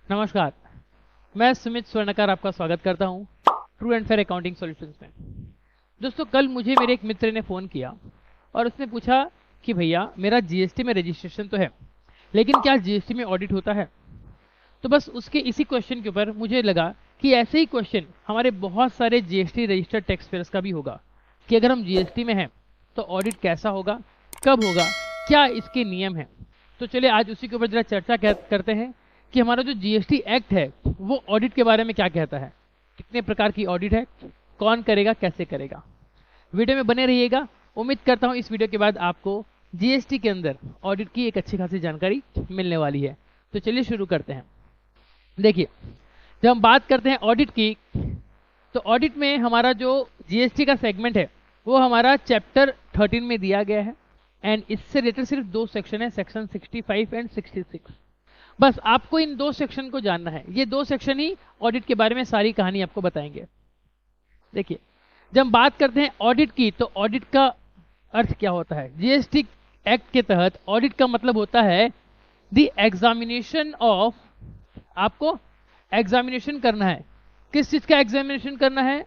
नमस्कार, मैं सुमित स्वर्णकार आपका स्वागत करता हूं true and fair accounting solutions में। दोस्तों, कल मुझे मेरे एक मित्र ने फ़ोन किया और उसने पूछा कि भैया मेरा जीएसटी में रजिस्ट्रेशन तो है, लेकिन क्या जीएसटी में ऑडिट होता है। तो बस उसके इसी क्वेश्चन के ऊपर मुझे लगा कि ऐसे ही क्वेश्चन हमारे बहुत सारे जीएसटी रजिस्टर्ड टैक्स पेयर्स का भी होगा कि अगर हम जीएसटी में हैं तो ऑडिट कैसा होगा, कब होगा, क्या इसके नियम हैं। तो चलिए आज उसी के ऊपर जरा चर्चा करते हैं कि हमारा जो जीएसटी एक्ट है वो ऑडिट के बारे में क्या कहता है, कितने प्रकार की ऑडिट है, कौन करेगा, कैसे करेगा। वीडियो में बने रहिएगा। उम्मीद करता हूँ इस वीडियो के बाद आपको जीएसटी के अंदर ऑडिट की एक अच्छी खासी जानकारी मिलने वाली है। तो चलिए शुरू करते हैं। देखिए, जब हम बात करते हैं ऑडिट की, तो ऑडिट में हमारा जो जीएसटी का सेगमेंट है वो हमारा चैप्टर 13 में दिया गया है एंड इससे रिलेटेड सिर्फ दो सेक्शन है, सेक्शन 65 एंड 66। बस आपको इन दो सेक्शन को जानना है। ये दो सेक्शन ही ऑडिट के बारे में सारी कहानी आपको बताएंगे। देखिए, जब हम बात करते हैं ऑडिट की, तो ऑडिट का अर्थ क्या होता है। जीएसटी एक्ट के तहत ऑडिट का मतलब होता है द एग्जामिनेशन ऑफ, आपको एग्जामिनेशन करना है। किस चीज का एग्जामिनेशन करना है?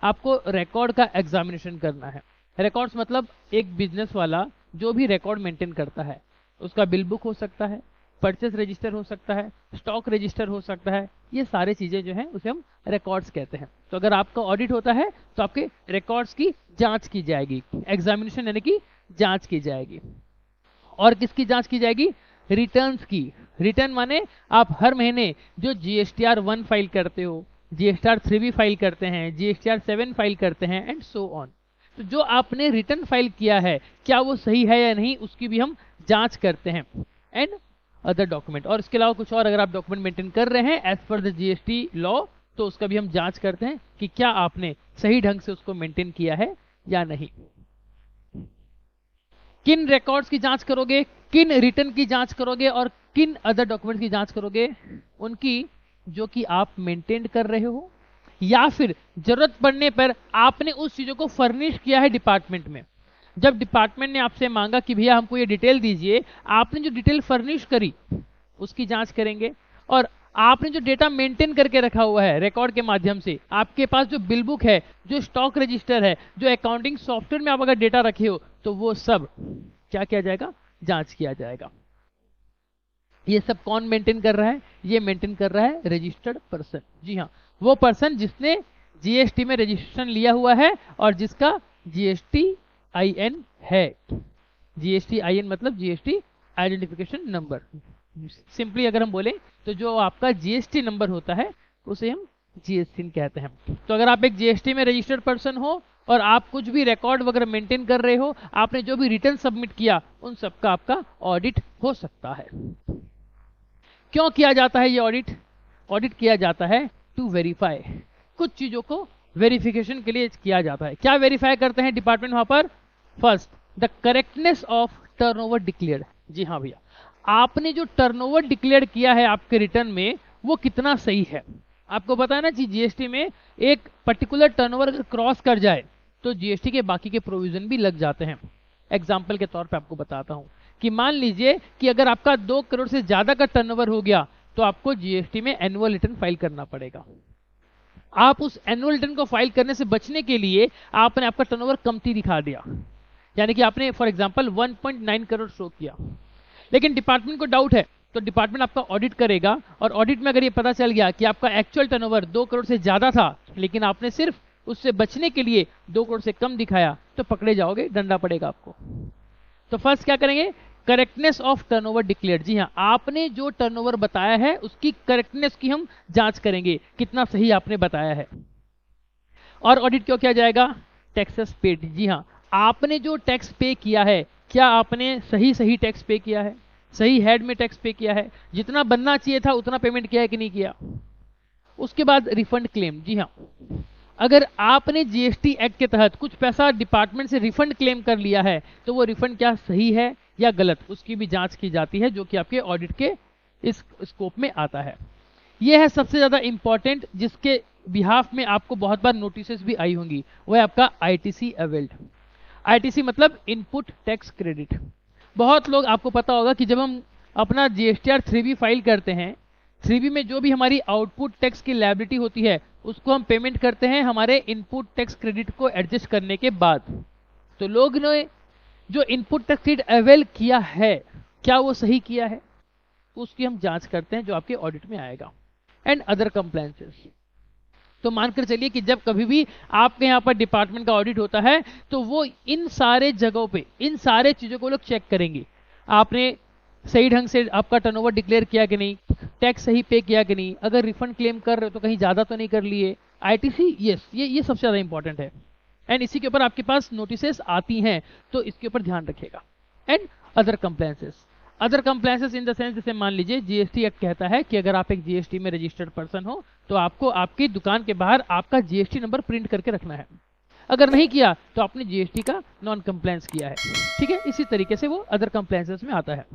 आपको रिकॉर्ड का एग्जामिनेशन करना है। रिकॉर्ड्स मतलब एक बिजनेस वाला जो भी रिकॉर्ड मेंटेन करता है, उसका बिल बुक हो सकता है, परचेस रजिस्टर हो सकता है, स्टॉक रजिस्टर हो सकता है, ये सारे चीजें जो हैं उसे हम रिकॉर्ड्स कहते हैं। तो अगर आपका ऑडिट होता है तो आपके रिकॉर्ड्स की जांच की जाएगी, एग्जामिनेशन यानी कि जांच की जाएगी। और किसकी जांच की जाएगी? रिटर्न्स की। रिटर्न माने आप हर महीने जो जीएसटीआर 1 फाइल करते हो, जीएसटीआर 3 भी फाइल करते हैं, जीएसटीआर 7 फाइल करते हैं एंड सो ऑन। तो जो आपने रिटर्न फाइल किया है क्या वो सही है या नहीं, उसकी भी हम जांच करते हैं एंड अदर डॉक्यूमेंट। और इसके अलावा कुछ और अगर आप डॉक्यूमेंट मेंटेन कर रहे हैं as per the GST law, तो उसका भी हम जांच करते हैं कि क्या आपने सही ढंग से उसको मेंटेन किया है या नहीं। किन रिकॉर्ड्स की जांच करोगे, किन रिटर्न की जांच करोगे और किन अदर डॉक्यूमेंट्स की जांच करोगे? उनकी जो कि आप मेंटेन कर रहे हो या फिर जरूरत पड़ने पर आपने उस चीजों को फर्निश किया है डिपार्टमेंट में। जब डिपार्टमेंट ने आपसे मांगा कि भैया हमको ये डिटेल दीजिए, आपने जो डिटेल फर्निश करी उसकी जांच करेंगे। और आपने जो डेटा मेंटेन करके रखा हुआ है रिकॉर्ड के माध्यम से, आपके पास जो बिल बुक है, जो स्टॉक रजिस्टर है, जो अकाउंटिंग सॉफ्टवेयर में आप अगर डेटा रखे हो, तो वो सब क्या किया जाएगा? जांच किया जाएगा। ये सब कौन मेंटेन कर रहा है? ये मेंटेन कर रहा है रजिस्टर्ड पर्सन। जी हाँ, वो पर्सन जिसने जीएसटी में रजिस्ट्रेशन लिया हुआ है और जिसका जीएसटी IN है। जीएसटी IN मतलब जीएसटी आइडेंटिफिकेशन नंबर। सिंपली अगर हम बोले तो जो आपका जीएसटी नंबर होता है उसे हम जीएसटी कहते हैं। तो अगर आप एक जीएसटी में रजिस्टर्ड पर्सन हो और आप कुछ भी रिकॉर्ड वगैरह मेंटेन कर रहे हो, आपने जो भी रिटर्न सबमिट किया, उन सबका आपका ऑडिट हो सकता है। क्यों किया जाता है ये ऑडिट? ऑडिट किया जाता है टू वेरीफाई, कुछ चीजों को वेरिफिकेशन के लिए किया जाता है। क्या वेरीफाई करते हैं डिपार्टमेंट वहां पर? First, the correctness of turnover declared. जी हाँ भैया, आपने जो टर्नओवर डिक्लेयर किया है आपके रिटर्न में वो कितना सही है। आपको पता है ना कि जीएसटी में एक पर्टिकुलर टर्नओवर अगर क्रॉस कर जाए तो जीएसटी के बाकी के प्रोविजन भी लग जाते हैं। एग्जाम्पल के तौर पे आपको बताता हूं कि मान लीजिए कि अगर आपका 2 करोड़ से ज्यादा का टर्नओवर हो गया तो आपको जीएसटी में एनुअल रिटर्न फाइल करना पड़ेगा। आप उस एनुअल रिटर्न को फाइल करने से बचने के लिए आपने आपका टर्नओवर कमती दिखा दिया, यानी कि आपने फॉर एग्जांपल 1.9 करोड़ शो किया, लेकिन डिपार्टमेंट को डाउट है तो डिपार्टमेंट आपका ऑडिट करेगा और ऑडिट में अगर ये पता चल गया कि आपका एक्चुअल टर्नओवर 2 करोड़ से ज्यादा था लेकिन आपने सिर्फ उससे बचने के लिए 2 करोड़ से कम दिखाया, तो पकड़े जाओगे, डंडा पड़ेगा आपको। तो फर्स्ट क्या करेंगे? Correctness of turnover declared. जी हाँ, आपने जो टर्नओवर बताया है उसकी करेक्टनेस की हम जांच करेंगे, कितना सही आपने बताया है। और ऑडिट क्यों किया जाएगा? Taxes paid. जी हाँ, आपने जो टैक्स पे किया है क्या आपने सही टैक्स पे किया है, सही हेड में टैक्स पे किया है, जितना बनना चाहिए था उतना पेमेंट किया है कि नहीं किया। उसके बाद रिफंड क्लेम। जी हाँ, अगर आपने जीएसटी एक्ट के तहत कुछ पैसा डिपार्टमेंट से रिफंड क्लेम कर लिया है तो वो रिफंड क्या सही है या गलत, उसकी भी जांच की जाती है, जो कि आपके ऑडिट के इस स्कोप में आता है। यह है सबसे ज्यादा इंपॉर्टेंट, जिसके बिहाफ में आपको बहुत बार नोटिस भी आई होंगी, वो है आपका आईटीसी अवेल्ड। आईटीसी मतलब इनपुट टैक्स क्रेडिट। बहुत लोग, आपको पता होगा कि जब हम अपना जीएसटीआर 3 भी फाइल करते हैं 3B में जो भी हमारी आउटपुट टैक्स की लायबिलिटी होती है उसको हम पेमेंट करते हैं हमारे इनपुट टैक्स क्रेडिट को एडजस्ट करने के बाद। तो लोग ने जो इनपुट टैक्स क्रेडिट अवेल किया है क्या वो सही किया है, उसकी हम जांच करते हैं जो आपके ऑडिट में आएगा। एंड अदर कंप्लायंसेस, तो मानकर चलिए कि जब कभी भी आपके यहाँ पर डिपार्टमेंट का ऑडिट होता है तो वो इन सारे जगहों पे इन सारे चीज़ों को लोग चेक करेंगे। आपने सही ढंग से आपका टर्नओवर डिक्लेयर किया कि नहीं, टैक्स सही पे किया कि नहीं, अगर रिफंड क्लेम कर रहे हो तो कहीं ज़्यादा तो नहीं कर लिए, आईटीसी, यस, ये सबसे ज़्यादा इंपॉर्टेंट है। एंड इसी के ऊपर आपके पास नोटिसेस आती हैं तो इसके ऊपर ध्यान रखिएगा। And other compliances, other compliances in the sense जैसे मान लीजिए जीएसटी एक्ट कहता है कि अगर आप एक जीएसटी में रजिस्टर्ड पर्सन हो तो आपको आपकी दुकान के बाहर आपका जीएसटी नंबर प्रिंट करके रखना है। अगर नहीं किया तो आपने जीएसटी का नॉन कंप्लायंस किया है, ठीक है। इसी तरीके से वो अदर कंप्लायंसेस में आता है।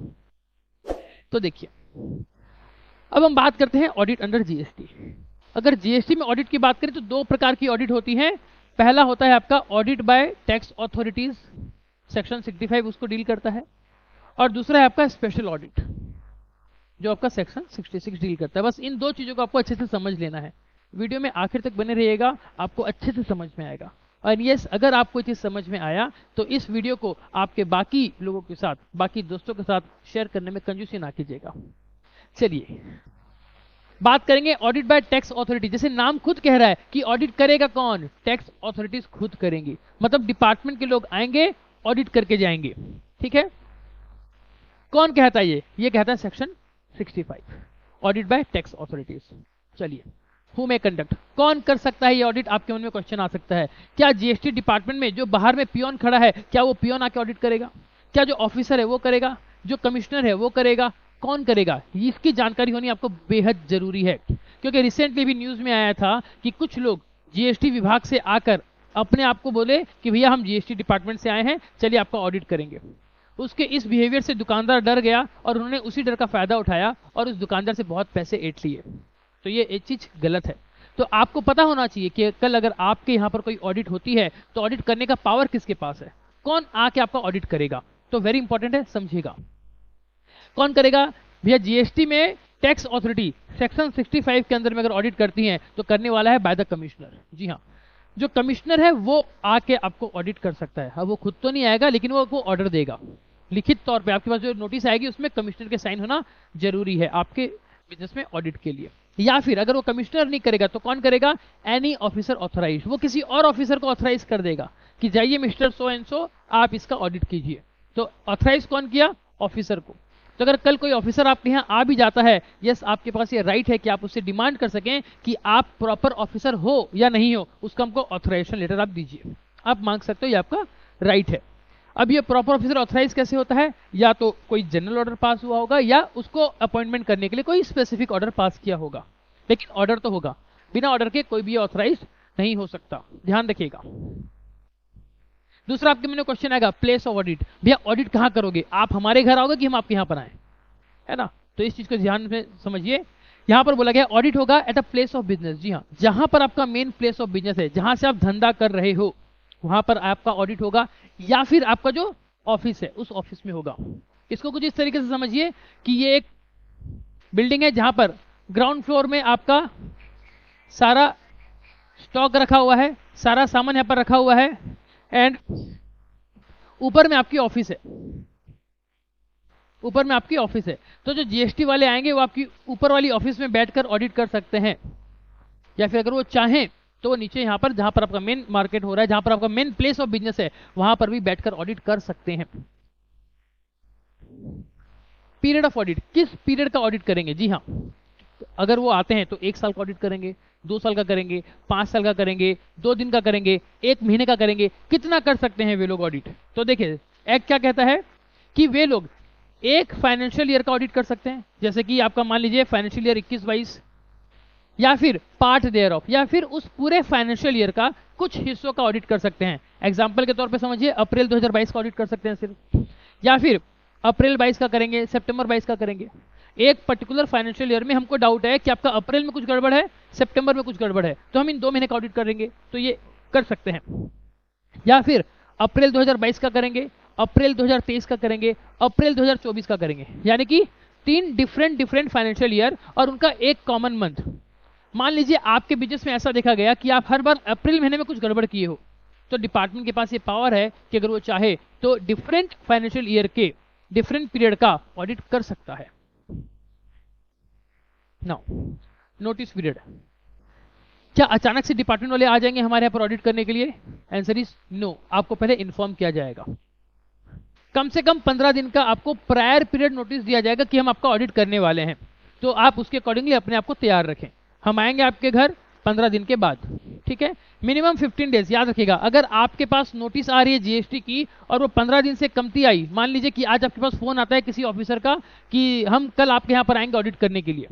तो देखिए अब हम बात करते हैं ऑडिट अंडर जीएसटी। अगर जीएसटी में ऑडिट की बात करें तो दो प्रकार की ऑडिट होती है। पहला होता है आपका audit bye tax authorities, section 65 उसको डील करता है, और दूसरा है आपका स्पेशल ऑडिट जो आपका सेक्शन 66 डील करता है। बस इन दो चीजों को आपको अच्छे से समझ लेना है। वीडियो में आखिर तक बने रहिएगा, आपको अच्छे से समझ में आएगा। और यस, अगर आपको ये चीज समझ में आया तो इस वीडियो को आपके बाकी लोगों के साथ, बाकी दोस्तों के साथ शेयर करने में कंजूसी ना कीजिएगा। चलिए बात करेंगे ऑडिट बाय टैक्स अथॉरिटी। जैसे नाम खुद कह रहा है कि ऑडिट करेगा कौन, टैक्स अथॉरिटीज खुद करेंगी, मतलब डिपार्टमेंट के लोग आएंगे ऑडिट करके जाएंगे, ठीक है। कौन कहता है ये कहता है section 65, audit bye tax authorities. चलिए हु मे कंडक्ट, कौन कर सकता है ये ऑडिट, आपके मन में क्वेश्चन आ सकता है। क्या जीएसटी डिपार्टमेंट में जो बाहर में पियोन खड़ा है क्या वो पियोन आके ऑडिट करेगा, क्या जो ऑफिसर है वो करेगा, जो कमिश्नर है वो करेगा, कौन करेगा, इसकी जानकारी होनी आपको बेहद जरूरी है। क्योंकि रिसेंटली भी न्यूज में आया था कि कुछ लोग जीएसटी विभाग से आकर अपने आप को बोले कि भैया हम जीएसटी डिपार्टमेंट से आए हैं, चलिए आपका ऑडिट करेंगे। उसके इस बिहेवियर से दुकानदार डर गया और उन्होंने उसी डर का फायदा उठाया और उस दुकानदार से बहुत पैसे ऐंठ लिए। तो ये एक चीज गलत है। तो आपको पता होना चाहिए कि कल अगर आपके यहाँ पर कोई ऑडिट होती है तो ऑडिट करने का पावर किसके पास है, कौन आके आपका ऑडिट करेगा। तो वेरी इंपॉर्टेंट है, समझिएगा कौन करेगा। भैया जीएसटी में टैक्स अथॉरिटी सेक्शन 65 के अंदर में अगर ऑडिट करती हैं तो करने वाला है बाय द कमिश्नर। जी हाँ, जो कमिश्नर है वो आके आपको ऑडिट कर सकता है। अब वो खुद तो नहीं आएगा लेकिन वो ऑर्डर देगा लिखित तौर पे, आपके पास जो नोटिस आएगी उसमें कमिश्नर के साइन होना जरूरी है आपके बिजनेस में ऑडिट के लिए। या फिर अगर वो कमिश्नर नहीं करेगा तो कौन करेगा, एनी ऑफिसर ऑथराइज, वो किसी और ऑफिसर को ऑथराइज कर देगा कि जाइए मिस्टर सो एंड सो आप इसका ऑडिट कीजिए। तो ऑथराइज कौन किया, ऑफिसर को। तो अगर कल कोई ऑफिसर आपके यहाँ आ भी जाता है, यस आपके पास ये राइट है कि आप उससे डिमांड कर सकें कि आप प्रॉपर ऑफिसर हो या नहीं हो, उसका हमको ऑथराइजेशन लेटर आप दीजिए, आप मांग सकते हो, ये आपका राइट है। अब ये प्रॉपर ऑफिसर ऑथराइज कैसे होता है, या तो कोई जनरल ऑर्डर पास हुआ होगा या उसको अपॉइंटमेंट करने के लिए कोई स्पेसिफिक ऑर्डर पास किया होगा, लेकिन ऑर्डर तो होगा, बिना ऑर्डर के कोई भी ऑथराइज नहीं हो सकता, ध्यान रखिएगा। दूसरा आपके मन में क्वेश्चन आएगा प्लेस ऑफ ऑडिट, भैया ऑडिट कहां करोगे, आप हमारे घर आओगे कि हम आपके यहां पर आए, है ना। तो इस चीज को ध्यान में समझिए। यहां पर बोला गया ऑडिट होगा at a place of business. जी हाँ, जहां पर आपका मेन प्लेस ऑफ बिजनेस है, जहां से आप धंधा कर रहे हो वहां पर आपका ऑडिट होगा, या फिर आपका जो ऑफिस है उस ऑफिस में होगा। इसको कुछ इस तरीके से समझिए कि ये एक बिल्डिंग है जहां पर ग्राउंड फ्लोर में आपका सारा स्टॉक रखा हुआ है, सारा सामान यहां पर रखा हुआ है, एंड ऊपर में आपकी ऑफिस है, ऊपर में आपकी ऑफिस है। तो जो जीएसटी वाले आएंगे वो आपकी ऊपर वाली ऑफिस में बैठकर ऑडिट कर सकते हैं, या फिर अगर वो चाहें तो वो नीचे यहाँ पर जहां पर आपका मेन मार्केट हो रहा है, जहां पर आपका मेन प्लेस ऑफ बिजनेस है, वहां पर भी बैठकर ऑडिट कर सकते हैं। पीरियड ऑफ ऑडिट, किस पीरियड का ऑडिट करेंगे। जी हाँ, अगर वो आते हैं तो 1 साल का ऑडिट करेंगे, 2 साल का करेंगे, 5 साल का करेंगे, 2 दिन का करेंगे, 1 महीने का करेंगे, कितना कर सकते हैं वे लोग ऑडिट। तो देखिए एक्ट क्या कहता है कि वे लोग एक फाइनेंशियल ईयर का ऑडिट कर सकते हैं, जैसे कि आपका मान लीजिए फाइनेंशियल ईयर 21-22, या फिर पार्ट देयर ऑफ, या फिर उस पूरे फाइनेंशियल ईयर का कुछ हिस्सों का ऑडिट कर सकते हैं। एग्जांपल के तौर पे समझिए अप्रैल 2022 का ऑडिट कर सकते हैं सिर्फ, या फिर अप्रैल 22 का करेंगे, सितंबर 22 का करेंगे। एक पर्टिकुलर फाइनेंशियल ईयर में हमको डाउट है कि आपका अप्रैल में कुछ गड़बड़ है, सितंबर में कुछ गड़बड़ है, तो हम इन 2 महीने का ऑडिट करेंगे, तो ये कर सकते हैं। या फिर अप्रैल 2022 का करेंगे, अप्रैल 2023 का करेंगे, अप्रैल 2024 का करेंगे, यानी कि 3 डिफरेंट फाइनेंशियल ईयर और उनका एक कॉमन मंथ। मान लीजिए आपके बिजनेस में ऐसा देखा गया कि आप हर बार अप्रैल महीने में कुछ गड़बड़ किए हो, तो डिपार्टमेंट के पास ये पावर है कि अगर वो चाहे तो डिफरेंट फाइनेंशियल ईयर के डिफरेंट पीरियड का ऑडिट कर सकता है। नाउ नोटिस पीरियड, क्या अचानक से डिपार्टमेंट वाले आ जाएंगे हमारे यहाँ पर ऑडिट करने के लिए? आंसर इज नो, आपको पहले इन्फॉर्म किया जाएगा। कम से कम 15 दिन का आपको प्रायर पीरियड नोटिस दिया जाएगा कि हम आपका ऑडिट करने वाले हैं, तो आप उसके अकॉर्डिंगली अपने आप को तैयार रखें। हम आएंगे आपके घर 15 दिन के बाद, ठीक है। मिनिमम 15 डेज, याद रखिएगा। अगर आपके पास नोटिस आ रही है जीएसटी की और वो 15 दिन से कमती आई, मान लीजिए कि आज आपके पास फोन आता है किसी ऑफिसर का कि हम कल आपके यहाँ पर आएंगे ऑडिट करने के लिए,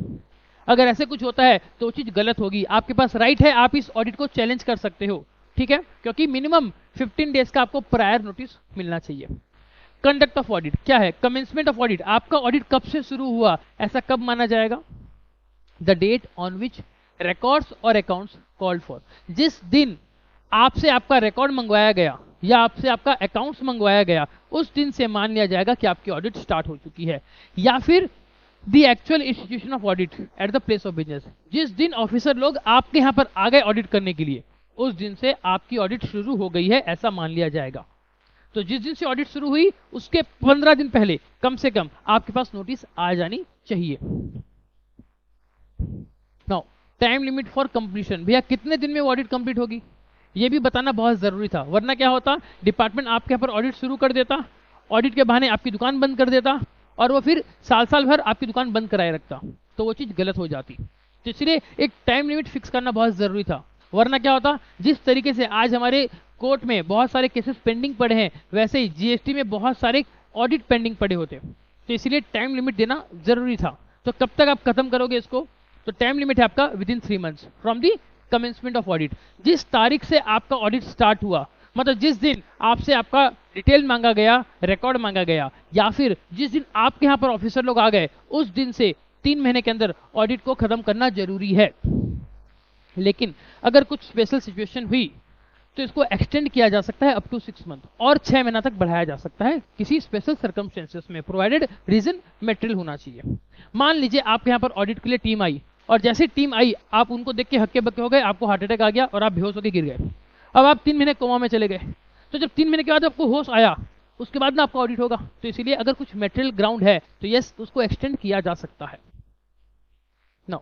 अगर ऐसे कुछ होता है तो वो चीज गलत होगी। आपके पास राइट है, आप इस ऑडिट को चैलेंज कर सकते हो, ठीक है, क्योंकि मिनिमम 15 डेज का आपको प्रायर नोटिस मिलना चाहिए। कंडक्ट ऑफ ऑडिट क्या है? कमेंसमेंट ऑफ ऑडिट, आपका ऑडिट कब से शुरू हुआ, ऐसा कब माना जाएगा? The date on which records और अकाउंट्स कॉल्ड फॉर, जिस दिन आपसे आपका रिकॉर्ड मंगवाया गया या आपसे आपका अकाउंट्स मंगवाया गया, उस दिन से मान लिया जाएगा कि आपकी ऑडिट स्टार्ट हो चुकी है। या फिर the actual institution of audit at the place of business, जिस दिन ऑफिसर लोग आपके यहाँ पर आ गए ऑडिट करने के लिए, उस दिन से आपकी ऑडिट शुरू हो गई है, ऐसा मान लिया जाएगा। तो जिस दिन से ऑडिट शुरू हुई उसके 15 दिन पहले कम से कम आपके पास नोटिस आ जानी चाहिए। Now time limit for completion, भैया कितने दिन में वो ऑडिट कंप्लीट होगी ये भी बताना बहुत जरूरी था, वरना क्या होता, डिपार्टमेंट आपके यहाँ पर ऑडिट शुरू कर देता, ऑडिट के बहाने आपकी दुकान बंद कर देता और वो फिर साल भर आपकी दुकान बंद कराए रखता, तो वो चीज गलत हो जाती। तो इसलिए एक टाइम लिमिट फिक्स करना बहुत जरूरी था, वरना क्या होता, जिस तरीके से आज हमारे कोर्ट में बहुत सारे केसेस पेंडिंग पड़े हैं, वैसे ही जीएसटी में बहुत सारे ऑडिट पेंडिंग पड़े होते, तो इसलिए टाइम लिमिट देना जरूरी था। तो कब तक आप खत्म करोगे इसको? तो टाइम लिमिट है आपका with in 3 months from the commencement of audit, जिस तारीख से आपका ऑडिट स्टार्ट हुआ, मतलब जिस दिन आपसे आपका डिटेल मांगा गया, रिकॉर्ड मांगा गया, या फिर जिस दिन आपके यहाँ पर ऑफिसर लोग आ गए, उस दिन से 3 महीने के अंदर ऑडिट को खत्म करना जरूरी है। लेकिन अगर कुछ स्पेशल सिचुएशन हुई तो इसको एक्सटेंड किया जा सकता है अप टू 6 मंथ, और 6 महीना तक बढ़ाया जा सकता है किसी स्पेशल सर्कमस्टेंसेस में, प्रोवाइडेड रीजन मेटेरियल होना चाहिए। मान लीजिए आपके यहाँ पर ऑडिट के लिए टीम आई, और जैसे टीम आई आप उनको देख के हक्के बक्के हो गए, आपको हार्ट अटैक आ गया और आप बेहोश होकर गिर गए। अब आप 3 महीने कोमा में चले गए, तो जब 3 महीने के बाद आपको होश आया, उसके बाद ना आपका ऑडिट होगा। तो इसीलिए अगर कुछ मेटेरियल ग्राउंड है तो यस, उसको एक्सटेंड किया जा सकता है। नाउ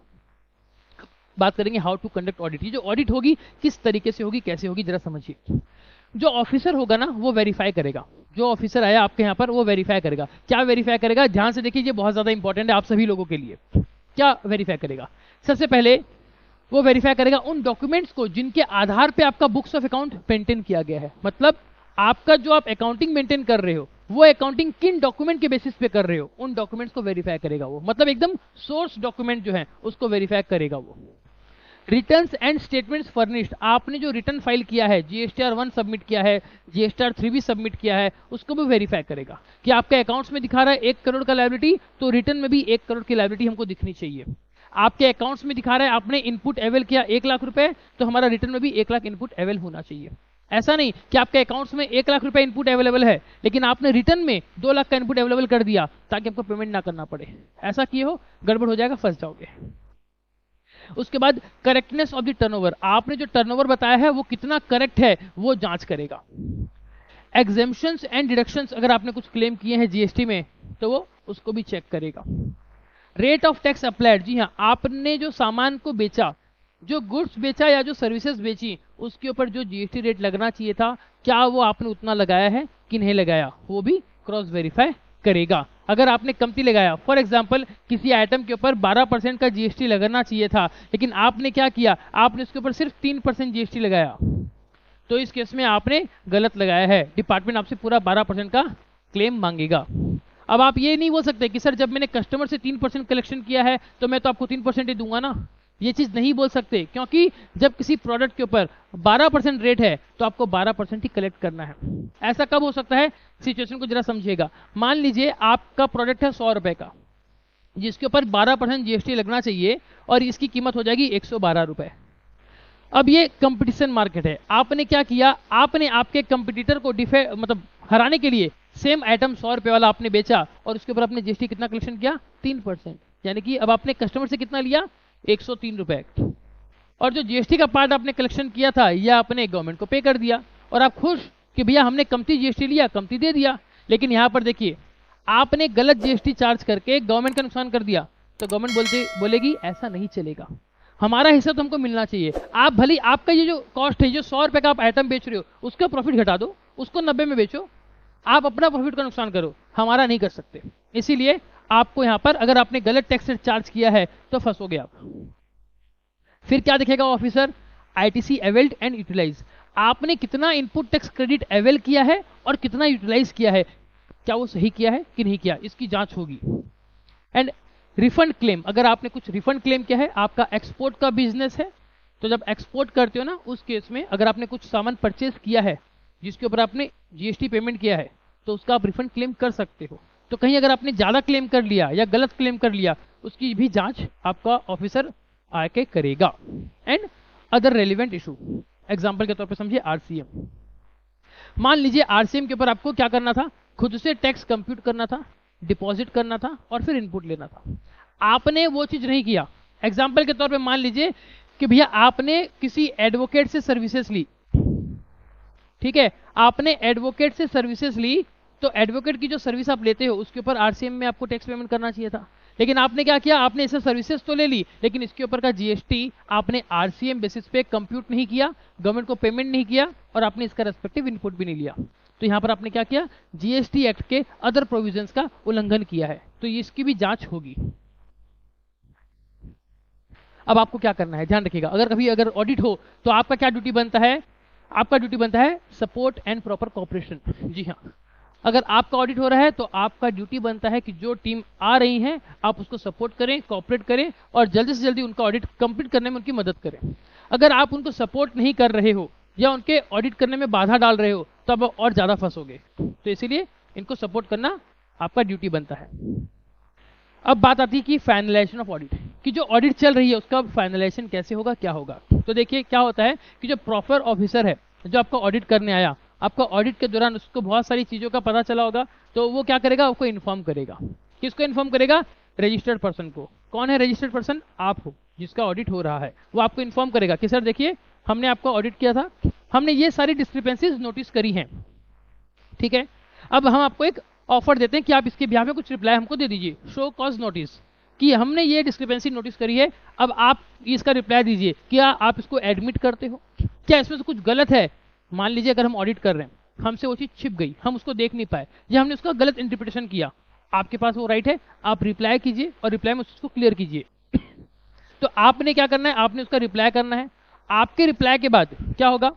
बात करेंगे हाउ टू कंडक्ट ऑडिट। ये जो ऑडिट होगी किस तरीके से होगी, कैसे होगी, जरा समझिए। जो ऑफिसर होगा ना वो वेरीफाई करेगा, जो ऑफिसर आया आपके यहाँ पर वो वेरीफाई करेगा। क्या वेरीफाई करेगा, ध्यान से देखिए, ये बहुत ज्यादा इंपॉर्टेंट है आप सभी लोगों के लिए। क्या वेरीफाई करेगा? सबसे पहले वो वेरीफाई करेगा उन डॉक्यूमेंट्स को जिनके आधार पे आपका बुक्स ऑफ अकाउंट मेंटेन किया गया है। मतलब आपका जो आप अकाउंटिंग मेंटेन कर रहे हो, वो अकाउंटिंग किन डॉक्यूमेंट के बेसिस पे कर रहे हो, उन डॉक्यूमेंट्स को वेरीफाई करेगा वो। मतलब एकदम सोर्स डॉक्यूमेंट जो है उसको वेरीफाई करेगा वो। रिटर्न्स एंड स्टेटमेंट्स फर्निश्ड, आपने जो रिटर्न फाइल किया है, जीएसटीआर 1 सबमिट किया है, जीएसटीआर 3 भी सबमिट किया है, उसको भी वेरीफाई करेगा कि आपके अकाउंट्स में दिखा रहा है 1 करोड़ का लायबिलिटी, तो रिटर्न में भी 1 करोड़ की लायबिलिटी हमको दिखनी चाहिए। आपके अकाउंट्स में दिखा रहा है आपने इनपुट अवेल किया 1 लाख रुपए, तो हमारा रिटर्न में भी 1 लाख इनपुट अवेल होना चाहिए। ऐसा नहीं कि आपके अकाउंट्स में 1 लाख रुपए इनपुट अवेलेबल है लेकिन आपने रिटर्न में 2 लाख का इनपुट अवेलेबल कर दिया ताकि आपको पेमेंट ना करना पड़े। ऐसा किए हो गड़बड़ हो जाएगा, फंस जाओगे। उसके बाद करेक्टनेस ऑफ द टर्नओवर, आपने जो टर्नओवर बताया है वो कितना करेक्ट है वो जांच करेगा। एग्जेम्पशंस एंड डिडक्शंस, अगर आपने कुछ क्लेम किए हैं जीएसटी में तो वो उसको भी चेक करेगा। रेट ऑफ टैक्स अप्लाइड, जी हाँ, आपने जो सामान को बेचा, जो गुड्स बेचा या जो सर्विसेज बेची, उसके ऊपर जो जीएसटी रेट लगना चाहिए था, क्या वो आपने उतना लगाया है कि नहीं लगाया, वो भी क्रॉस वेरीफाई करेगा। अगर आपने कमती लगाया, फॉर एग्जांपल किसी आइटम के ऊपर 12% का जीएसटी लगना चाहिए था लेकिन आपने क्या किया, आपने उसके ऊपर सिर्फ 3% जीएसटी लगाया, तो इस केस में आपने गलत लगाया है, डिपार्टमेंट आपसे पूरा 12% का क्लेम मांगेगा। अब आप ये नहीं बोल सकते कि सर जब मैंने कस्टमर से 3% कलेक्शन किया है तो मैं तो आपको 3% ही दूंगा ना, ये चीज नहीं बोल सकते, क्योंकि जब किसी प्रोडक्ट के ऊपर 12% रेट है तो आपको 12% ही कलेक्ट करना है। ऐसा कब हो सकता है, सिचुएशन को जरा समझिएगा। मान लीजिए आपका प्रोडक्ट है 100 रुपए का, जिसके ऊपर 12% जीएसटी लगना चाहिए और इसकी कीमत हो जाएगी 112 रुपए। अब ये कंपटीशन मार्केट है, आपने क्या किया, आपने आपके कंपटीटर को मतलब हराने के लिए सेम आइटम 100 रुपये वाला आपने बेचा और उसके ऊपर आपने जीएसटी कितना कलेक्शन किया, 3%, यानी कि अब आपने कस्टमर से कितना लिया, 103 रुपए। और जो जीएसटी का पार्ट आपने कलेक्शन किया था यह आपने गवर्नमेंट को पे कर दिया और आप खुश कि भैया हमने कमती जीएसटी लिया, कमती दे दिया। लेकिन यहाँ पर देखिए आपने गलत जीएसटी चार्ज करके गवर्नमेंट का नुकसान कर दिया, तो गवर्नमेंट बोलेगी ऐसा नहीं चलेगा, हमारा हिस्सा तो हमको मिलना चाहिए। आप भले आपका ये जो कॉस्ट है, जो 100 रुपए का आप आइटम बेच रहे हो उसका प्रॉफिट घटा दो, उसको 90 में बेचो, आप अपना प्रॉफिट का नुकसान करो, हमारा नहीं कर सकते। इसीलिए आपको यहाँ पर अगर आपने गलत टैक्स चार्ज किया है तो फंसोगे आप। फिर क्या दिखेगा officer, ITC availed and utilize, आपने कितना इनपुट टैक्स क्रेडिट अवेल किया है और कितना यूटिलाइज किया है, क्या वो सही किया है कि नहीं किया, इसकी जांच होगी। एंड रिफंड क्लेम, अगर आपने कुछ रिफंड क्लेम किया है, आपका एक्सपोर्ट का बिजनेस है, तो जब एक्सपोर्ट करते हो ना उस केस में अगर आपने कुछ सामान परचेज किया है जिसके ऊपर आपने जीएसटी पेमेंट किया है तो उसका आप रिफंड क्लेम कर सकते हो। तो कहीं अगर आपने ज़्यादा क्लेम कर लिया या गलत क्लेम कर लिया उसकी भी जांच आपका ऑफिसर आके करेगा। And other relevant issue, example के तौर पे समझिए आरसीएम। मान लीजिए आरसीएम के ऊपर आपको क्या करना था, खुद से टैक्स कंप्यूट करना था, डिपॉजिट करना था और फिर इनपुट लेना था, आपने वो चीज नहीं किया। एग्जाम्पल के तौर पे मान लीजिए कि भैया आपने किसी एडवोकेट से सर्विसेज ली, ठीक है, आपने एडवोकेट से सर्विसेज ली, तो एडवोकेट की जो सर्विस आप लेते हो उसके ऊपर आरसीएम में आपको टैक्स पेमेंट करना चाहिए था। लेकिन आपने क्या किया, आपने इसे सर्विसेज तो ले ली लेकिन इसके ऊपर का जीएसटी आपने आरसीएम बेसिस पे कंप्यूट नहीं किया, गवर्नमेंट को पेमेंट नहीं किया और आपने इसका रेस्पेक्टिव इनपुट भी नहीं लिया। तो यहां पर आपने क्या किया, जीएसटी एक्ट के अदर प्रोविजंस का उल्लंघन किया है, तो इसकी भी जांच होगी। अब आपको क्या करना है, ध्यान रखिएगा, अगर ऑडिट हो तो आपका क्या ड्यूटी बनता है, आपका ड्यूटी बनता है सपोर्ट एंड प्रॉपर कॉपरेशन। जी हाँ, अगर आपका ऑडिट हो रहा है तो आपका ड्यूटी बनता है कि जो टीम आ रही है आप उसको सपोर्ट करें, कोऑपरेट करें और जल्दी से जल्दी उनका ऑडिट कंप्लीट करने में उनकी मदद करें। अगर आप उनको सपोर्ट नहीं कर रहे हो या उनके ऑडिट करने में बाधा डाल रहे हो तो आप और ज़्यादा फंसोगे, तो इसीलिए इनको सपोर्ट करना आपका ड्यूटी बनता है। अब बात आती है कि फाइनलाइजेशन ऑफ ऑडिट, कि जो ऑडिट चल रही है उसका फाइनलाइजेशन कैसे होगा, क्या होगा। तो देखिए क्या होता है कि जो प्रॉपर ऑफिसर है जो आपका ऑडिट करने आया, आपका ऑडिट के दौरान उसको बहुत सारी चीज़ों का पता चला होगा, तो वो क्या करेगा, आपको इन्फॉर्म करेगा। किसको इन्फॉर्म करेगा, रजिस्टर्ड पर्सन को। कौन है रजिस्टर्ड पर्सन, आप हो जिसका ऑडिट हो रहा है, वो आपको इन्फॉर्म करेगा कि सर देखिए हमने आपका ऑडिट किया था, हमने ये सारी डिस्क्रिपेंसीज नोटिस करी हैं, ठीक है, अब हम आपको एक ऑफर देते हैं कि आप इसके बिहाफ में कुछ रिप्लाई हमको दे दीजिए, शो कॉज नोटिस, कि हमने ये डिस्क्रिपेंसी नोटिस करी है, अब आप इसका रिप्लाई दीजिए, क्या आप इसको एडमिट करते हो, क्या इसमें से कुछ गलत है। मान लीजिए अगर हम ऑडिट कर रहे हैं, हमसे वो चीज़ छिप गई, हम उसको देख नहीं पाए या हमने उसका गलत इंटरप्रिटेशन किया, आपके पास वो राइट है, आप रिप्लाई कीजिए और रिप्लाई में उसको क्लियर कीजिए। तो आपने क्या करना है, आपने उसका रिप्लाई करना है। आपके रिप्लाई के बाद क्या होगा,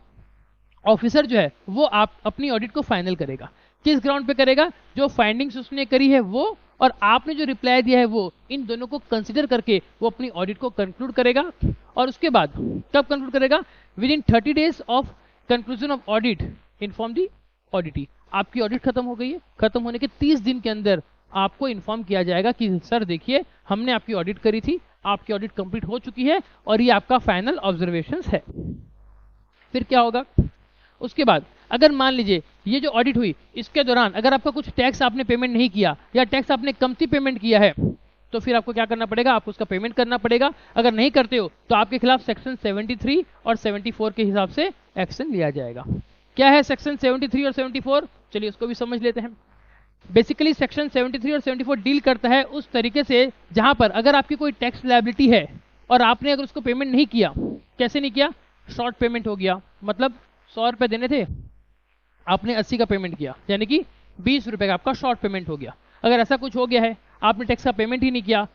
ऑफिसर जो है वो आप अपनी ऑडिट को फाइनल करेगा। किस ग्राउंड पे करेगा, जो फाइंडिंग्स उसने करी है वो और आपने जो रिप्लाई दिया है वो, इन दोनों को कंसिडर करके वो अपनी ऑडिट को कंक्लूड करेगा। और उसके बाद कब कंक्लूड करेगा, within 30 days of conclusion of audit inform the auditee. आपकी ऑडिट खत्म हो गई है, खत्म होने के 30 दिन के अंदर आपको इन्फॉर्म किया जाएगा कि सर देखिए हमने आपकी ऑडिट करी थी, आपकी ऑडिट कंप्लीट हो चुकी है और ये आपका फाइनल ऑब्जर्वेशंस है। फिर क्या होगा, उसके बाद अगर मान लीजिए ये जो ऑडिट हुई इसके दौरान अगर आपका कुछ टैक्स आपने पेमेंट नहीं किया या टैक्स आपने कमती पेमेंट किया है, तो फिर आपको क्या करना पड़ेगा, आपको उसका पेमेंट करना पड़ेगा। अगर नहीं करते हो तो आपके खिलाफ सेक्शन 73 और 74 के हिसाब से एक्शन लिया जाएगा। क्या है सेक्शन 73 और 74, चलिए उसको भी समझ लेते हैं। बेसिकली सेक्शन 73 और 74 डील करता है उस तरीके से जहां पर अगर आपकी कोई टैक्स लायबिलिटी है और आपने अगर उसको पेमेंट नहीं किया, कैसे नहीं किया, शॉर्ट पेमेंट हो गया, मतलब 100 रुपये देने थे आपने 80 का पेमेंट किया, यानी कि 20 रुपये का आपका शॉर्ट पेमेंट हो गया। अगर ऐसा कुछ हो गया है, आपने टैक्स का पेमेंट ही नहीं किया,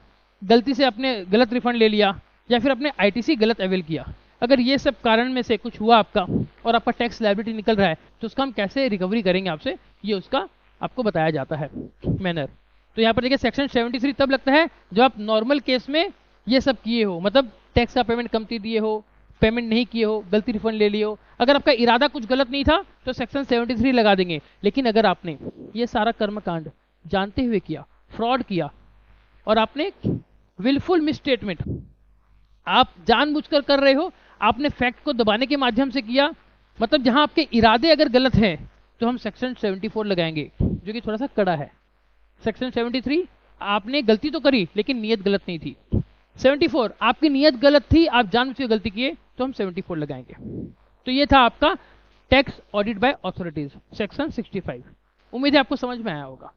गलती से अपने गलत रिफंड ले लिया या फिर अपने आईटीसी गलत अवेल किया, अगर ये सब कारण में से कुछ हुआ आपका और आपका टैक्स लायबिलिटी निकल रहा है, तो उसका हम कैसे रिकवरी करेंगे आपसे, ये उसका आपको बताया जाता है मैनर। तो यहाँ पर देखिए सेक्शन 73 तब लगता है जब आप नॉर्मल केस में ये सब किए हो, मतलब टैक्स का पेमेंट कमती दिए हो, पेमेंट नहीं किए हो, गलती रिफंड ले लिए हो। अगर आपका इरादा कुछ गलत नहीं था तो सेक्शन 73 लगा देंगे। लेकिन अगर आपने ये सारा कर्मकांड जानते हुए किया, फ्रॉड किया और आपने विलफुल मिसस्टेटमेंट, आप जानबूझकर कर रहे हो, आपने फैक्ट को दबाने के माध्यम से किया, मतलब जहां आपके इरादे अगर गलत हैं तो हम सेक्शन 74 लगाएंगे जो कि थोड़ा सा कड़ा है। सेक्शन 73 आपने गलती तो करी लेकिन नियत गलत नहीं थी। 74 आपकी नियत गलत थी, आप जानबूझ के गलती किए, तो हम 74 लगाएंगे। तो ये था आपका tax audit bye authorities section 65। उम्मीद है आपको समझ में आया होगा।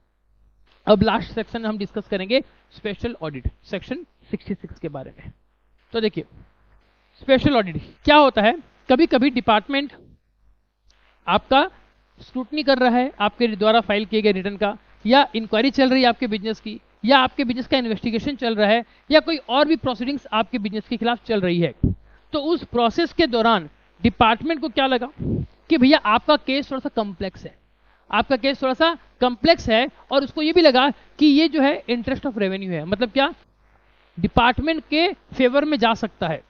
अब लास्ट सेक्शन हम डिस्कस करेंगे स्पेशल ऑडिट सेक्शन 66 के बारे में। तो देखिए स्पेशल ऑडिट क्या होता है। कभी कभी डिपार्टमेंट आपका स्क्रूटनी कर रहा है आपके द्वारा फाइल किए गए रिटर्न का, या इंक्वायरी चल रही है आपके बिजनेस की, या आपके बिजनेस का इन्वेस्टिगेशन चल रहा है, या कोई और भी प्रोसीडिंग्स आपके बिजनेस के खिलाफ चल रही है। तो उस प्रोसेस के दौरान डिपार्टमेंट को क्या लगा कि भैया आपका केस थोड़ा सा कॉम्प्लेक्स है, आपका केस थोड़ा सा कॉम्प्लेक्स है, और उसको ये भी लगा कि ये जो है इंटरेस्ट ऑफ रेवेन्यू है, मतलब क्या डिपार्टमेंट के फेवर में जा सकता है।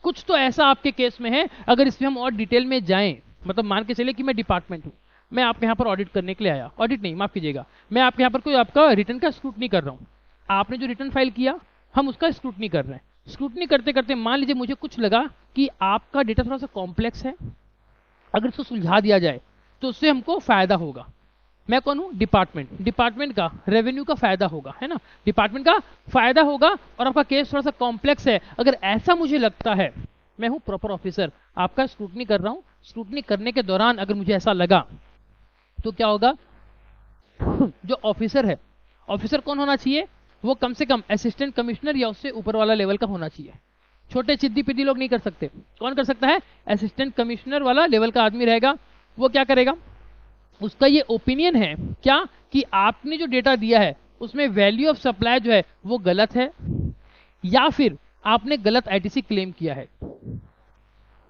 कुछ तो ऐसा आपके केस में है, अगर इसमें हम और डिटेल में जाएं, मतलब मान के चले कि मैं डिपार्टमेंट हूं, मैं आपके यहाँ पर ऑडिट करने के लिए आया, ऑडिट नहीं माफ कीजिएगा, मैं आपके यहाँ पर कोई आपका रिटर्न का स्क्रूटनी कर रहा हूँ। आपने जो रिटर्न फाइल किया हम उसका स्क्रूटनी कर रहे हैं। स्क्रूटनी करते करते मान लीजिए मुझे कुछ लगा कि आपका डेटा थोड़ा सा कॉम्प्लेक्स है, अगर इसको सुलझा दिया जाए तो उससे हमको फायदा होगा। मैं कौन हूँ? डिपार्टमेंट। डिपार्टमेंट का रेवेन्यू का फायदा होगा, है ना, डिपार्टमेंट का फायदा होगा, और आपका केस थोड़ा सा कॉम्प्लेक्स है, अगर ऐसा मुझे लगता है, मैं हूँ प्रॉपर ऑफिसर, आपका स्क्रूटनी कर रहा हूँ, स्क्रूटनी करने के दौरान अगर मुझे ऐसा लगा तो क्या होगा, जो ऑफिसर है, ऑफिसर कौन होना चाहिए, वो कम से कम असिस्टेंट कमिश्नर या उससे ऊपर वाला लेवल का होना चाहिए। छोटे चिद्दी पिद्दी लोग नहीं कर सकते। कौन कर सकता है? असिस्टेंट कमिश्नर वाला लेवल का आदमी रहेगा। वो क्या करेगा, उसका ये ओपिनियन है क्या कि आपने जो डेटा दिया है उसमें वैल्यू ऑफ सप्लाई जो है वो गलत है, या फिर आपने गलत आईटीसी क्लेम किया है।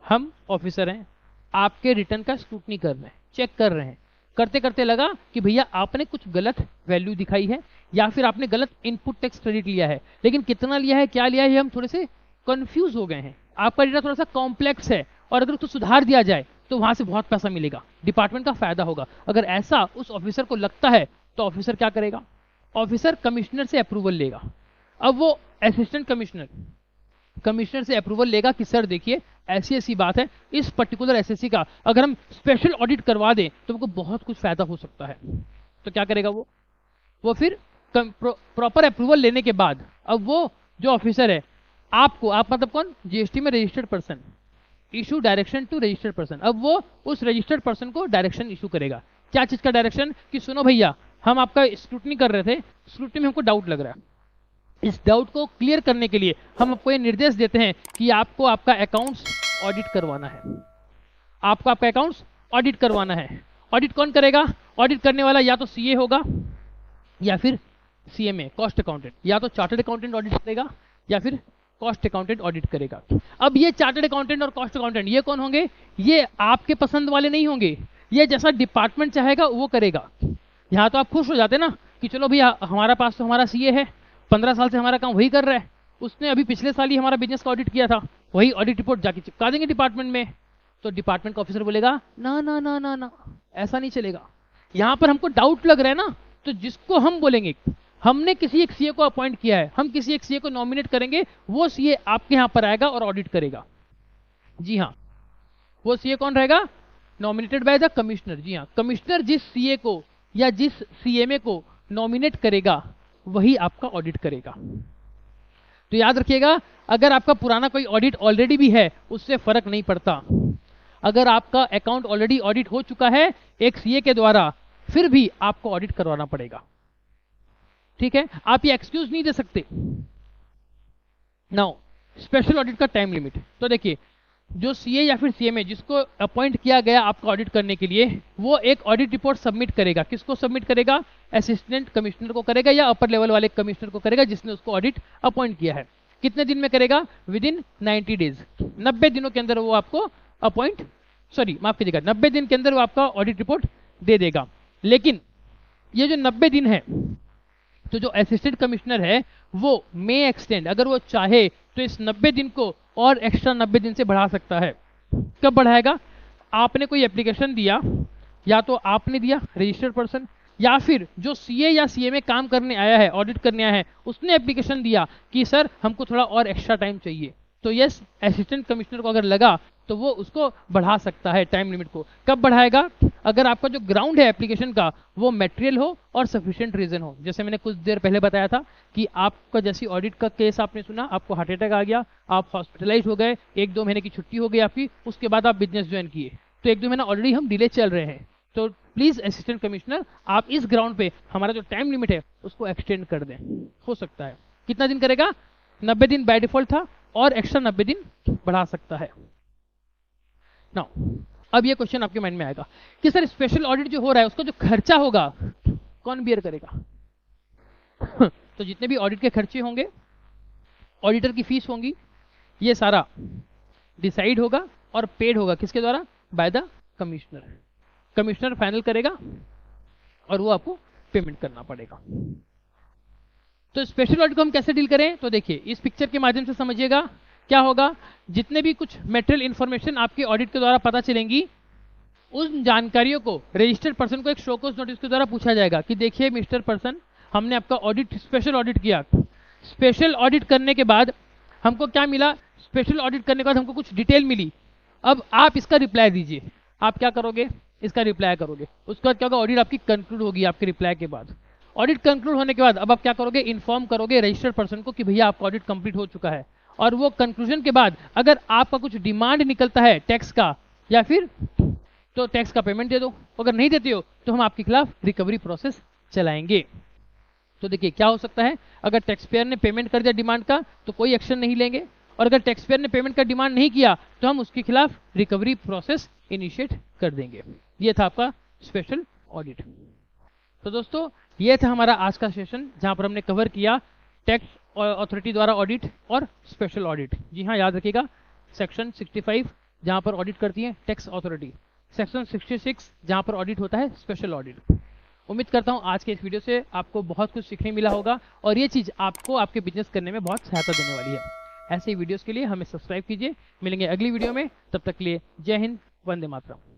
हम ऑफिसर हैं, आपके रिटर्न का स्क्रूटनी कर रहे हैं, चेक कर रहे हैं, करते करते लगा कि भैया आपने कुछ गलत वैल्यू दिखाई है, या फिर आपने गलत इनपुट टैक्स क्रेडिट लिया है, लेकिन कितना लिया है, क्या लिया है, हम थोड़े से कंफ्यूज हो गए हैं, आपका डेटा थोड़ा सा कॉम्प्लेक्स है, और अगर उसको सुधार दिया जाए तो वहां से बहुत पैसा मिलेगा, डिपार्टमेंट का फायदा होगा। अगर ऐसा उस ऑफिसर को लगता है तो ऑफिसर क्या करेगा, ऑफिसर कमिश्नर से अप्रूवल लेगा। अब वो असिस्टेंट कमिश्नर से अप्रूवल लेगा कि सर देखिए ऐसी ऐसी बात है, इस पर्टिकुलर एसएससी का अगर हम स्पेशल ऑडिट करवा दें तो हमको बहुत कुछ फायदा हो सकता है। तो क्या करेगा वो फिर प्रॉपर अप्रूवल लेने के बाद अब वो जो ऑफिसर है आपको, आप मतलब कौन, जीएसटी में registered person, issue direction to registered person. अब वो उस रजिस्टर्ड पर्सन को डायरेक्शन इशू करेगा। क्या चीज का डायरेक्शन, कि सुनो भैया हम आपका स्क्रूटनी कर रहे थे, स्क्रूटनी में हमको डाउट लग रहा है, इस डाउट को क्लियर करने के लिए हम आपको ये निर्देश देते हैं कि आपको आपका अकाउंट्स ऑडिट करवाना है, आपको आपका अकाउंट्स ऑडिट करवाना है। ऑडिट कौन करेगा? ऑडिट करने वाला या तो सीए होगा या फिर सीएमए कॉस्ट अकाउंटेंट, या तो चार्टर्ड अकाउंटेंट ऑडिट करेगा या फिर कॉस्ट अकाउंटेंट ऑडिट करेगा। अब ये चार्टर्ड अकाउंटेंट और कॉस्ट अकाउंटेंट ये कौन होंगे? ये आपके पसंद वाले नहीं होंगे, ये जैसा डिपार्टमेंट चाहेगा वो करेगा। यहाँ तो आप खुश हो जाते ना कि चलो भैया हमारा पास तो हमारा सीए है, 15 साल से हमारा काम वही कर रहा है, उसने अभी पिछले साल ही हमारा बिजनेस का ऑडिट किया था, वही ऑडिट रिपोर्ट जाके चिपका देंगे डिपार्टमेंट में। तो डिपार्टमेंट का ऑफिसर बोलेगा ना ना ना ना ना, ऐसा नहीं चलेगा, यहाँ पर हमको डाउट लग रहा है ना, तो जिसको हम बोलेंगे हमने किसी एक सीए को अपॉइंट किया है, हम किसी एक सीए को नॉमिनेट करेंगे, वो सीए आपके यहाँ पर आएगा और ऑडिट करेगा। जी हाँ, वो सीए कौन रहेगा? Nominated by the commissioner. जी हाँ, कमिश्नर जिस सीए को या जिस सीएमए को नॉमिनेट करेगा वही आपका ऑडिट करेगा। तो याद रखिएगा, अगर आपका पुराना कोई ऑडिट ऑलरेडी भी है उससे फर्क नहीं पड़ता। अगर आपका अकाउंट ऑलरेडी ऑडिट हो चुका है एक सीए के द्वारा, फिर भी आपको ऑडिट करवाना पड़ेगा। ठीक है, आप ये एक्सक्यूज नहीं दे सकते। नाउ स्पेशल ऑडिट का टाइम लिमिट। तो देखिए, जो सीए या फिर सीएमए जिसको अपॉइंट किया गया आपका ऑडिट करने के लिए, वो एक ऑडिट रिपोर्ट सबमिट करेगा। किसको सबमिट करेगा? असिस्टेंट कमिश्नर को करेगा या अपर लेवल वाले कमिश्नर को करेगा जिसने उसको ऑडिट अपॉइंट किया है। कितने दिन में करेगा? विद इन 90 डेज, 90 दिनों के अंदर वो आपको माफ कीजिएगा, 90 दिन के अंदर वो आपका ऑडिट रिपोर्ट दे देगा। लेकिन ये जो 90 दिन है, तो जो असिस्टेंट कमिश्नर है वो मे एक्सटेंड, अगर वो चाहे तो इस 90 दिन को और एक्स्ट्रा 90 दिन से बढ़ा सकता है। कब बढ़ाएगा? आपने कोई एप्लीकेशन दिया, या तो आपने दिया रजिस्टर्ड पर्सन, या फिर जो सीए या सीएमए काम करने आया है, ऑडिट करने आया है, उसने एप्लीकेशन दिया कि सर हमको थोड़ा और एक्स्ट्रा टाइम चाहिए। तो यस, असिस्टेंट कमिश्नर को अगर लगा तो वो उसको बढ़ा सकता है टाइम लिमिट को। कब बढ़ाएगा? अगर आपका जो ग्राउंड है एप्लीकेशन का वो मटेरियल हो और सफिशिएंट रीजन हो। जैसे मैंने कुछ देर पहले बताया था कि आपका जैसी ऑडिट का केस आपने सुना, आपको हार्ट अटैक आ गया, आप हॉस्पिटलाइज हो गए, 1-2 महीने की छुट्टी हो गई आपकी, उसके बाद आप बिजनेस ज्वाइन किए, तो 1-2 महीना ऑलरेडी हम डिले चल रहे हैं, तो प्लीज असिस्टेंट कमिश्नर आप इस ग्राउंड पे हमारा जो टाइम लिमिट है उसको एक्सटेंड कर दें। हो सकता है। कितना दिन करेगा? 90 दिन बाय डिफॉल्ट था और एक्स्ट्रा 90 दिन बढ़ा सकता है। नाउ अब ये क्वेश्चन आपके माइंड में आएगा कि सर स्पेशल ऑडिट जो हो रहा है उसका जो खर्चा होगा कौन बियर करेगा? तो जितने भी ऑडिट के खर्चे होंगे, ऑडिटर की फीस होंगी, ये सारा डिसाइड होगा और पेड होगा किसके द्वारा? Bye the commissioner. Commissioner final करेगा और वो आपको पेमेंट करना पड़ेगा। तो स्पेशल ऑडिट को हम कैसे डील करें? तो देखिए इस पिक्चर के माध्यम से समझिएगा क्या होगा। जितने भी कुछ मेटेरियल इंफॉर्मेशन आपके ऑडिट के द्वारा पता चलेंगी, उन जानकारियों को रजिस्टर्ड पर्सन को एक शोकॉज नोटिस के द्वारा पूछा जाएगा कि देखिए मिस्टर पर्सन, हमने आपका ऑडिट स्पेशल ऑडिट किया। स्पेशल ऑडिट करने के बाद हमको क्या मिला? स्पेशल ऑडिट करने के बाद हमको कुछ डिटेल मिली। अब आप इसका रिप्लाई दीजिए। आप क्या करोगे? इसका रिप्लाई करोगे। उसके बाद क्या होगा? ऑडिट आपकी कंक्लूड होगी आपके रिप्लाई के बाद। ऑडिट कंक्लूड होने के बाद अब आप क्या करोगे? इन्फॉर्म करोगे रजिस्टर्ड पर्सन को कि भैया आपका ऑडिट कंप्लीट हो चुका है। और वो कंक्लूजन के बाद अगर आपका कुछ डिमांड निकलता है टैक्स का या फिर, तो टैक्स का पेमेंट दे दो। अगर नहीं देते हो तो हम आपके खिलाफ रिकवरी प्रोसेस चलाएंगे। तो देखिए क्या हो सकता है, अगर टैक्स पेयर ने पेमेंट कर दिया डिमांड का तो कोई एक्शन नहीं लेंगे, और अगर टैक्स पेयर ने पेमेंट का डिमांड नहीं किया तो हम उसके खिलाफ रिकवरी प्रोसेस इनिशिएट कर देंगे। ये था आपका स्पेशल ऑडिट। तो दोस्तों ये था हमारा आज का सेशन जहां पर हमने कवर किया टैक्स अथॉरिटी द्वारा ऑडिट और स्पेशल ऑडिट। जी हाँ, याद रखिएगा सेक्शन 65 जहां पर ऑडिट करती है टैक्स अथॉरिटी, सेक्शन 66 जहां पर ऑडिट होता है स्पेशल ऑडिट। उम्मीद करता हूं आज के इस वीडियो से आपको बहुत कुछ सीखने मिला होगा और ये चीज़ आपको आपके बिजनेस करने में बहुत सहायता देने वाली है। ऐसे ही वीडियोस के लिए हमें सब्सक्राइब कीजिए। मिलेंगे अगली वीडियो में, तब तक के लिए जय हिंद, वंदे मातरम।